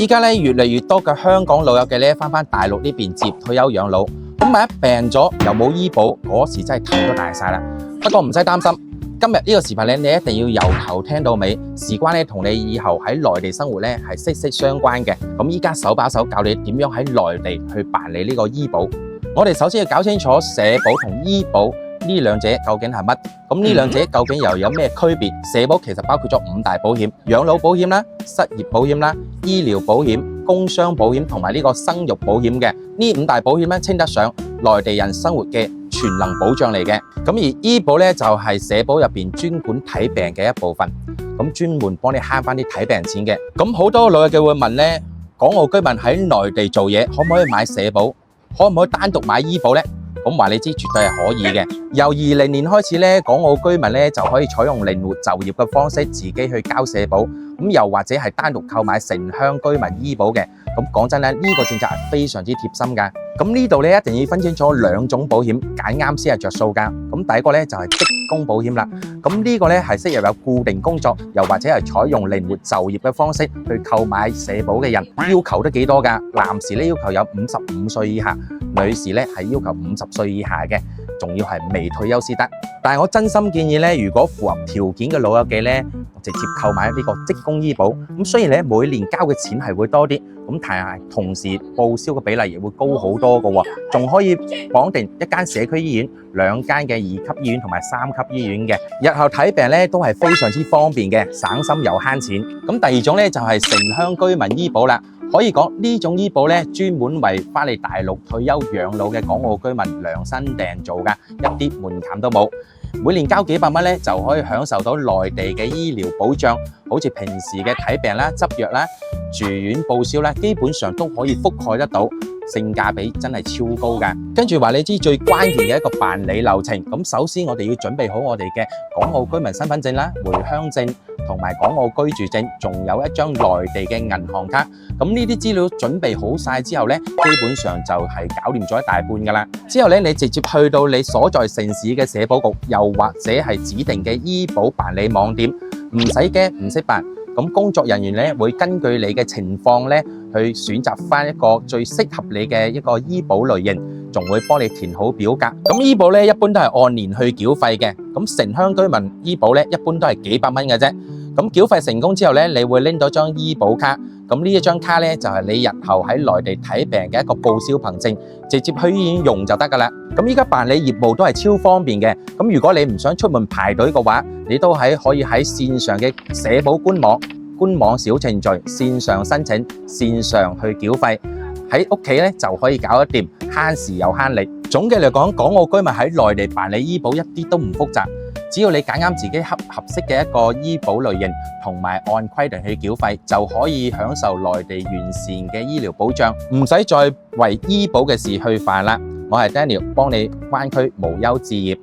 依家咧越嚟越多嘅香港老友記咧翻大陸呢邊接退休養老，咁萬一病咗又冇醫保，嗰時真係頭都大晒啦。不過唔使擔心，今日呢個視頻咧，你一定要由頭聽到尾，事關咧同你以後喺內地生活咧係息息相關嘅。咁依家手把手教你點樣喺內地去辦理呢個醫保。我哋首先要搞清楚社保同醫保呢兩者究竟係乜？咁呢兩者究竟又有咩區別？社保其實包括咗5大保險：養老保險啦、失業保險啦、醫療保險、工傷保險同埋呢個生育保險嘅。呢5大保險咧稱得上內地人生活嘅全能保障嚟嘅。咁而醫保咧就係社保入邊專管睇病嘅一部分，咁專門幫你慳翻啲睇病錢嘅。咁好多老友記會問咧，港澳居民喺內地做嘢，可唔可以買社保？可唔可以單獨買醫保呢？咁話你知，絕對係可以嘅。由20年開始咧，港澳居民咧就可以採用靈活就業嘅方式，自己去交社保。咁又或者係單獨購買城鄉居民醫保嘅。咁講真咧，呢個政策係非常之貼心㗎。咁呢度咧一定要分清楚2種保險，揀啱先係着數㗎。咁第一個咧就係職工保險啦。咁呢個咧係適合有固定工作，又或者係採用靈活就業嘅方式去購買社保嘅人。要求都幾多㗎？男士咧要求有55歲以下，女士咧係要求50歲以下嘅，仲要係未退休先得。但係我真心建議咧，如果符合條件嘅老友記咧，直接購買呢個職工醫保。咁雖然咧每年交嘅錢係會多啲，咁但係同時報銷嘅比例亦會高好多嘅喎，仲可以綁定1間社區醫院、2間嘅2級醫院同埋3級醫院嘅，日後睇病咧都係非常之方便嘅，省心又慳錢。咁第二種咧就係城鄉居民醫保啦。可以講呢種醫保咧，專門為返嚟大陸退休養老嘅港澳居民量身訂做㗎，一啲門檻都冇。每年交幾百蚊咧，就可以享受到內地嘅醫療保障，好似平時嘅睇病啦、執藥啦、住院報銷啦，基本上都可以覆蓋得到，性價比真係超高㗎。跟住話你知最關鍵嘅一個辦理流程，咁首先我哋要準備好我哋嘅港澳居民身份證啦、回鄉證同埋港澳居住證，仲有一張內地嘅銀行卡。咁呢啲資料準備好晒之後咧，基本上就係搞掂咗一大半㗎啦。之後咧，你直接去到你所在城市嘅社保局，又或者係指定嘅醫保辦理網點，唔使驚，唔識辦。咁工作人員咧會根據你嘅情況咧去選擇翻一個最適合你嘅一個醫保類型，仲會幫你填好表格。咁醫保咧一般都係按年去繳費嘅。咁城鄉居民醫保咧一般都係幾百蚊嘅啫。咁繳費成功之後咧，你會拎到張醫保卡。咁呢一張卡咧就係你日後喺內地睇病嘅一個報銷憑證，直接去醫院用就得㗎啦。咁依家辦理業務都係超方便嘅。咁如果你唔想出門排隊嘅話，你都可以喺線上嘅社保官網小程序線上申請，線上去繳費，喺屋企咧就可以搞得掂，慳時又慳力。總嘅嚟講，港澳居民喺內地辦理醫保一啲都唔複雜。只要你揀啱自己合適嘅一個醫保類型，同埋按規定去繳費，就可以享受內地完善嘅醫療保障，唔使再為醫保嘅事去煩啦。我係 Daniel，幫你灣區無憂置業。